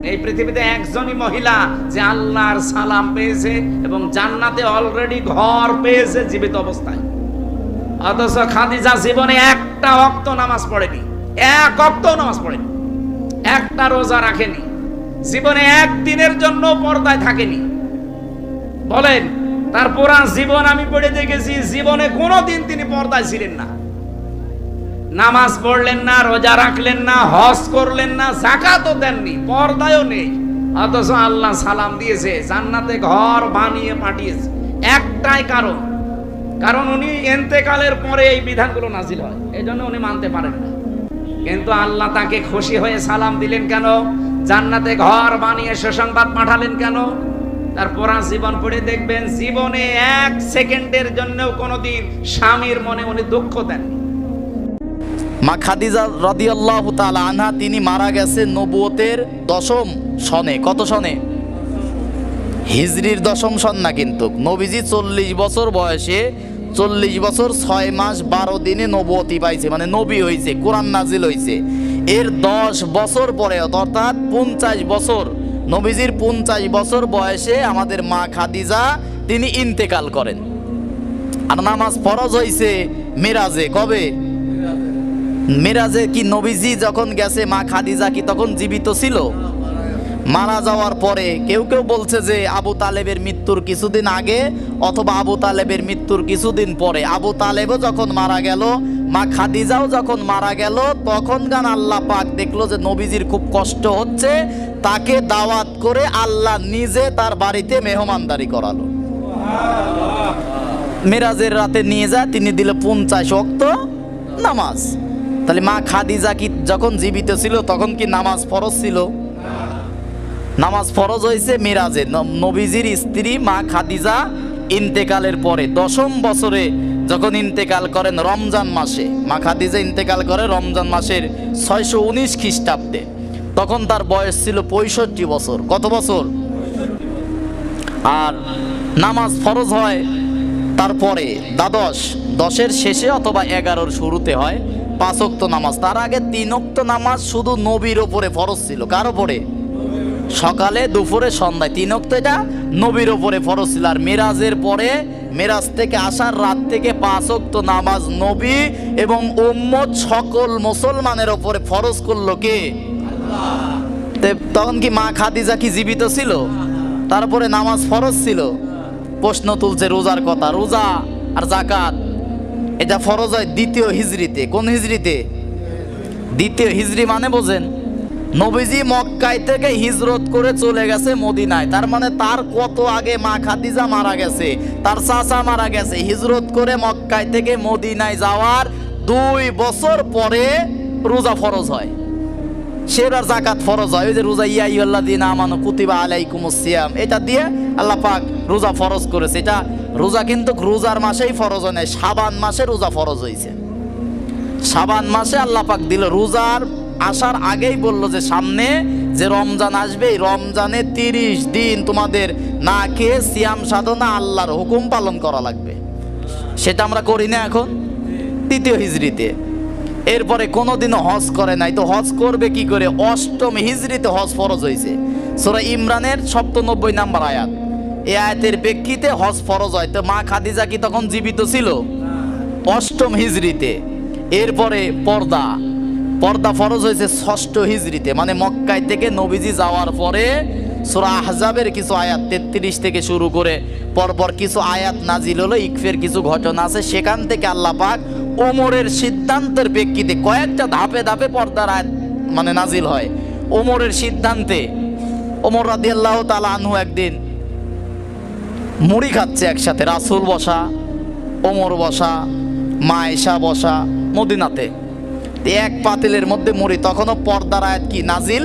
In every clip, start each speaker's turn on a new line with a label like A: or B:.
A: এই পৃথিবীতে একজনই মহিলা যে আল্লাহর সালাম পেয়েছে এবং জান্নাতে অলরেডি ঘর পেয়েছে জীবিত অবস্থায়। অথচ খাদিজা জীবনে একটা ওয়াক্ত নামাজ পড়েনি, এক ওয়াক্ত নামাজ পড়েনি, একটা রোজা রাখেনি, জীবনে একদিনের জন্য পর্দায় থাকেনি। বলেন, তার পুরা জীবন আমি পড়ে দেখেছি, জীবনে কোনোদিন তিনি পর্দায় ছিলেন না। নামাজ পড়লেন না, রোজা রাখলেন না, হজ করলেন না, যাকাতও দেননি, পর্দায়ও নেই। অথচ আল্লাহ সালাম দিয়েছে, জান্নাতে ঘর বানিয়ে পাঠিয়েছে। একটাই কারণ উনি ইন্তেকালের পরে এই বিধানগুলো নাজিল হয়, এই জন্য উনি মানতে পারেন না। কিন্তু আল্লাহ তাকে খুশি হয়ে সালাম দিলেন কেন? জান্নাতে ঘর বানিয়ে সুসংবাদ পাঠালেন কেন? তার পুরা জীবন পড়ে দেখবেন, জীবনে এক সেকেন্ডের জন্যও কোনোদিন স্বামীর মনে উনি দুঃখ দেননি।
B: মা খাদিজা রাদিয়াল্লাহু তাআলা আনহা তিনি মারা গেছে নবুয়তের 10ম সনে। কত সনে? হিজরির 10ম সন না, কিন্তু নবীজি 40 বছর বয়সে 40 বছর 6 মাস 12 দিনে নবুয়তি পাইছে, মানে নবী হয়েছে, কোরআন নাজিল হয়েছে। এর 10 বছর পরে অর্থাৎ 50 বছর, নবীজির 50 বছর বয়সে আমাদের মা খাদিজা তিনি ইন্তেকাল করেন। আর নামাজ ফরজ হয়েছে মিরাজে। কবে? মিরাজে। কি নবীজি যখন গেছে মা খাদিজা কি তখন জীবিত ছিল? মারা যাওয়ার পরে কেউ কেউ বলছে যে আবু তালেবের মৃত্যুর কিছুদিন আগে অথবা আবু তালেবের মৃত্যুর কিছুদিন পরে। আবু তালেবও যখন মারা গেল, মা খাদিজাও যখন মারা গেল, তখন গান আল্লাহ পাক দেখলো যে নবীজির খুব কষ্ট হচ্ছে, তাকে দাওয়াত করে আল্লাহ নিজে তার বাড়িতে মেহমানদারি করালো। মিরাজের রাতে নিয়ে যায়, তিনি দিল 50 ওয়াক্ত নামাজ। তাহলে মা খাদিজা কি যখন জীবিত ছিল তখন কি নামাজ ফরজ ছিল? নামাজ ফরজ হয়েছে মিরাজে, নবীজির স্ত্রী মা খাদিজা ইন্তেকালের পরে 10ম বছরে যখন ইন্তেকাল করেন রমজান মাসে। মা খাদিজা ইন্তেকাল করে রমজান মাসের 619 খ্রিস্টাব্দে। তখন তার বয়স ছিল 65 বছর। কত বছর? আর নামাজ ফরজ হয় তারপরে দ্বাদশ, 10-এর শেষে অথবা 11-র শুরুতে হয় 5 ওয়াক্ত নামাজ। তার আগে 3 ওয়াক্ত নামাজ শুধু নবীর ওপরে ফরজ ছিল। কার ওপরে? সকালে, দুপুরে, সন্ধ্যায় 3 ওয়াক্ত, এটা নবীর ওপরে ফরজ ছিল। আর মিরাজের পরে, মিরাজ থেকে আসার রাত থেকে 5 ওয়াক্ত নামাজ নবী এবং উম্মত সকল মুসলমানের ওপরে ফরজ করলো কে? তখন কি মা খাদিজা কি জীবিত ছিল? তারপরে নামাজ ফরজ ছিল। প্রশ্ন তুলছে রোজার কথা। রোজা আর যাকাত এটা ফরজ হয় 2য় হিজরিতে। কোন হিজরিতে? 2য় হিজরি মানে বোঝেন, নবীজি মক্কায় থেকে হিজরত করে চলে গেছে মদিনায়। তার মানে তার কত আগে মা খাদিজা মারা গেছে, তার চাচা মারা গেছে। হিজরত করে মক্কায় থেকে মদিনায় যাওয়ার 2 বছর পরে রোজা ফরজ হয়, সেবার যাকাত ফরজ হয়। ওই যে রোজা ইয়া আইয়ুহাল্লাযীনা আমানু কুতিবা আলাইকুমুস সিয়াম, এটা দিয়ে আল্লাহ পাক রোজা ফরজ করেছে। এটা রোজা কিন্তু রোজার মাসেই ফরজ হয় না, শাবান মাসে রোজা ফরজ হয়েছে। শাবান মাসে আল্লাহ পাক দিল। রোজার আসার আগেই বলল যে সামনে যে রমজান আসবে, এই রমজানে 30 দিন তোমাদের না খেয়ে সিয়াম সাধনা আল্লাহর হুকুম পালন করা লাগবে। সেটা আমরা করি না এখন 3য় হিজরিতে। এরপরে কোনোদিনও হজ করে নাই, তো হজ করবে কি করে? 8ম হিজরিতে হজ ফরজ হয়েছে। সূরা ইমরানের 97 নম্বর আয়াত, এই আয়াতের প্রেক্ষিতে হজ ফরজ হয়। তো মা খাদিজা কি তখন জীবিত ছিল? 8ম হিজরিতে। এরপরে পর্দা ফরজ হয়েছে 6ষ্ঠ হিজরিতে, মানে মক্কায় থেকে নবীজি যাওয়ার পরে সূরা আহজাবের কিছু আয়াত 33 থেকে শুরু করে পরপর কিছু আয়াত নাজিল হলো। ইকফের কিছু ঘটনা আছে, সেখান থেকে আল্লাহ পাক ওমরের সিদ্ধান্তের প্রেক্ষিতে কয়েকটা ধাপে ধাপে পর্দার আয়াত মানে নাজিল হয়। ওমরের সিদ্ধান্তে ওমর রাদিয়াল্লাহু তাআলা আনহু একদিন মুড়ি খাচ্ছে একসাথে, রাসূল বসা, ওমর বসা, মা আয়েশা বসা মদিনাতে। এক পাতিলের মধ্যে মুড়ি, তখনও পর্দার আয়াত কি নাজিল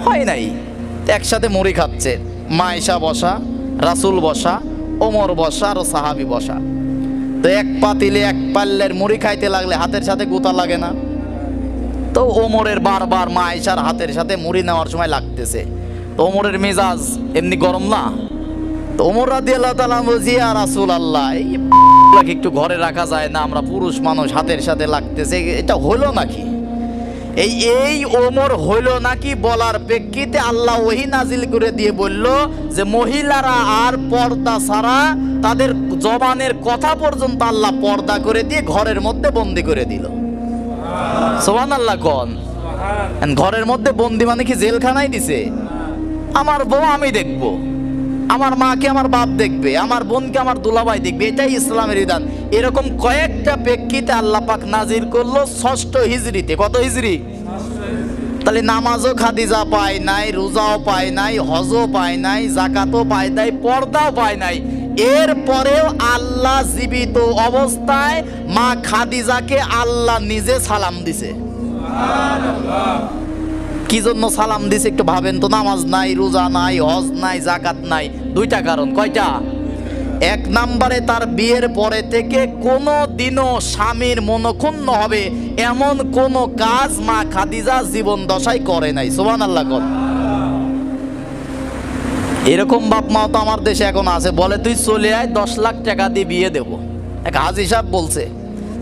B: হয় নাই। একসাথে মুড়ি খাচ্ছে, মা আয়েশা বসা, রাসূল বসা, ওমর বসা আর সাহাবী বসা। তো এক পাতিলে এক পাল্লের মুড়ি খাইতে লাগলে হাতের সাথে গোতা লাগে না? তো ওমরের বারবার মা আয়েশার হাতের সাথে মুড়ি নেওয়ার সময় লাগতেছে। তো ওমরের মেজাজ এমনি গরম না? তো ওমর রাদিয়াল্লাহু তাআলা বলছি, ইয়া রাসূলুল্লাহ, একটু ঘরে রাখা যায় না? আমরা পুরুষ মানুষ, হাতের সাথে লাগতেছে, এটা হলো নাকি? এই ওমর হইল নাকি বলার প্রেক্ষিতে আল্লাহ ওহী নাজিল করে দিয়ে বলল যে মহিলারা আর পর্দা ছাড়া তাদের জবানের কথা পর্যন্ত আল্লাহ পর্দা করে দিয়ে ঘরের মধ্যে বন্দি করে দিল। সুবহানাল্লাহ কোন। ঘরের মধ্যে বন্দি মানে কি জেলখানায় দিছে? আমার বউ আমি দেখব, আমার মাকে আমার বাপ দেখবে, আমার বোনকে আমার দুলাভাই দেখবে, এটাই ইসলামের বিধান। এরকম কয়েকটা প্রেক্ষিতে আল্লাহ পাক নাজির করলো 6ষ্ঠ হিজরিতে। কত হিজরি? তাহলে নামাজও খাদিজা পায় নাই, রোজাও পায় নাই, হজও পায় নাই, যাকাতও পায় নাই, পর্দাও পায় নাই। এরপরেও আল্লাহ জীবিত অবস্থায় মা খাদিজাকে আল্লাহ নিজে সালাম দিছে। কি জন্য সালাম দিছে একটু ভাবেন তো। নামাজ নাই, রোজা নাই, হজ নাই, যাকাত নাই। 2টা কারণ। কয়টা? 1 নম্বরে তার বিয়ের পরে থেকে কোনো দিনও স্বামীর মনক্ষুণ্ণ হবে এমন কোন কাজ মা খাদিজা জীবন দশায় করে নাই। সুবহানাল্লাহ কোন। এরকম বাপ মাও তো আমার দেশে এখন আছে, বলে তুই চলে আয় 10 লাখ টাকা দিয়ে বিয়ে দেবো। এক হাজী সাহেব বলছে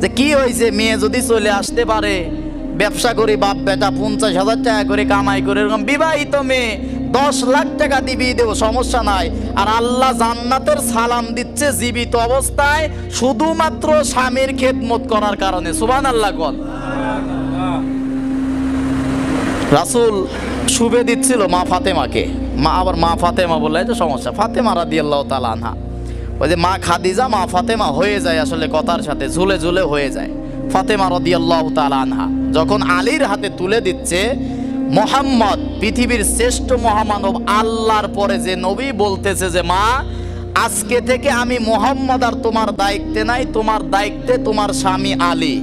B: যে কি হয়েছে, মেয়ে যদি চলে আসতে পারে, ব্যবসা করি বাপ বেটা 50,000 টাকা করে কামাই করে, এরকম বিবাহিত মেয়ে 10 লাখ টাকা দিয়ে বিয়ে দেবো, সমস্যা নাই। আর আল্লাহ জান্নাতের সালাম দিচ্ছে জীবিত অবস্থায় শুধুমাত্র স্বামীর খেদমত করার কারণে। সুবহানাল্লাহ কোন। রাসূল শুভে দিচ্ছিল মা ফাতেমাকে। আবার মা ফাতেমা বললে তো সমস্যা। ফাতেমা রাদিয়াল্লাহু তাআলা আনহা, ওই যে মা খাদিজা মা ফাতেমা হয়ে যায় আসলে কথার সাথে, ঝুলে ঝুলে হয়ে যায়। ফাতেমা রাদিয়াল্লাহু তাআলা আনহা যখন আলীর হাতে তুলে দিচ্ছে, মুহাম্মদ পৃথিবীর শ্রেষ্ঠ মহামানব আল্লাহর পরে যে নবী বলতেছে যে মা আজকে থেকে আমি মুহাম্মদ আর তোমার দায়িত্বে নাই, তোমার দায়িত্বে তোমার স্বামী আলী।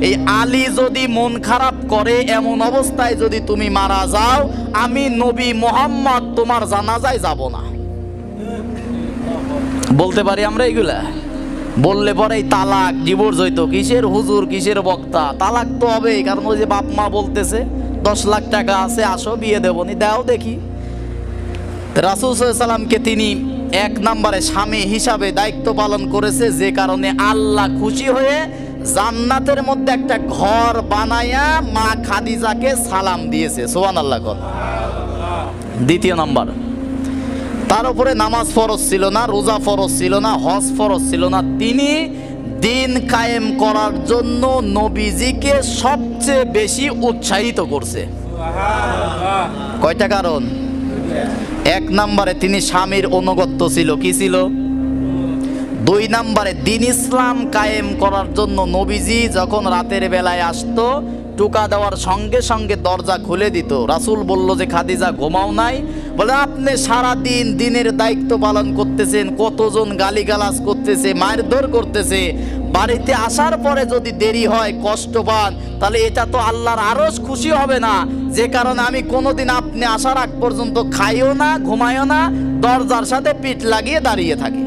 B: এই আলী যদি মন খারাপ করে, এমন অবস্থায় যদি তুমি মারা যাও, আমি নবী মুহাম্মদ তোমার জানাজায় যাব না। বলতে পারি আমরা এগুলা? বললে পরেই তালাক, ডিভোর্স হইতো। কিসের হুজুর, কিসের বক্তা? তালাক তো হবেই, কারণ ওই যে বাপ মা বলতেছে 10 লাখ টাকা আছে, আসো বিয়ে দেবো নি, দাও দেখি। রাসূল সাল্লাল্লাহু আলাইহি সাল্লামকে তিনি 1 নম্বরে স্বামী হিসাবে দায়িত্ব পালন করেছে, যে কারণে আল্লাহ খুশি হয়ে জান্নাতের মধ্যে একটা ঘর বানায়া মা খাদিজাকে সালাম দিয়েছে। সুবহানাল্লাহ। 2 নম্বর, তার উপরে নামাজ ফরজ ছিল না, রোজা ফরজ ছিল না, হজ ফরজ ছিল না। তিনি দিন কায়েম করার জন্য নবীজিকে সবচেয়ে বেশি উৎসাহিত করছে। কয়টা কারণ? 1 নম্বরে তিনি স্বামীর অনুগত্য ছিল। কি ছিল? 2 নম্বরে দিন ইসলাম কায়েম করার জন্য নবীজি যখন রাতের বেলায় আসতো, টোকা দেওয়ার সঙ্গে সঙ্গে দরজা খুলে দিত। রাসূল বলল যে খাদিজা ঘুমাও নাই? বলে আপনি সারা দিন দিনের দায়িত্ব পালন করতেছেন, কতজন গালিগালাজ করতেছে, মারধর করতেছে, বাড়িতে আসার পরে যদি দেরি হয়, কষ্ট পান, তাহলে এটা তো আল্লাহর আরশ খুশি হবে না। যে কারণে আমি কোনোদিন আপনি আসার আগ পর্যন্ত খাইও না, ঘুমাইও না, দরজার সাথে পিঠ লাগিয়ে দাঁড়িয়ে থাকি।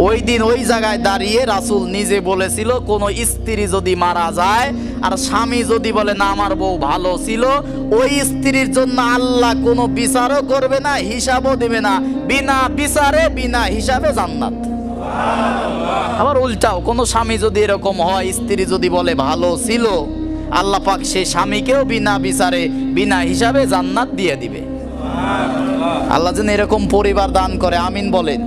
B: ওই দিন ওই জায়গায় দাঁড়িয়ে রাসূল নিজে বলেছিল, কোন স্ত্রী যদি মারা যায় আর স্বামী যদি বলে না আমার বউ ভালো ছিল, ওই স্ত্রীর জন্য আল্লাহ কোনো বিচারও করবে না, হিসাবও দেবে না, বিনা বিচারে বিনা হিসাবে জান্নাত। আবার উল্টাও, কোন স্বামী যদি এরকম হয়, স্ত্রী যদি বলে ভালো ছিল, আল্লাহ পাক সেই স্বামীকেও বিনা বিচারে বিনা হিসাবে জান্নাত দিয়ে দিবে। আল্লাহ যেন এরকম পরিবার দান করে, আমিন বলেন।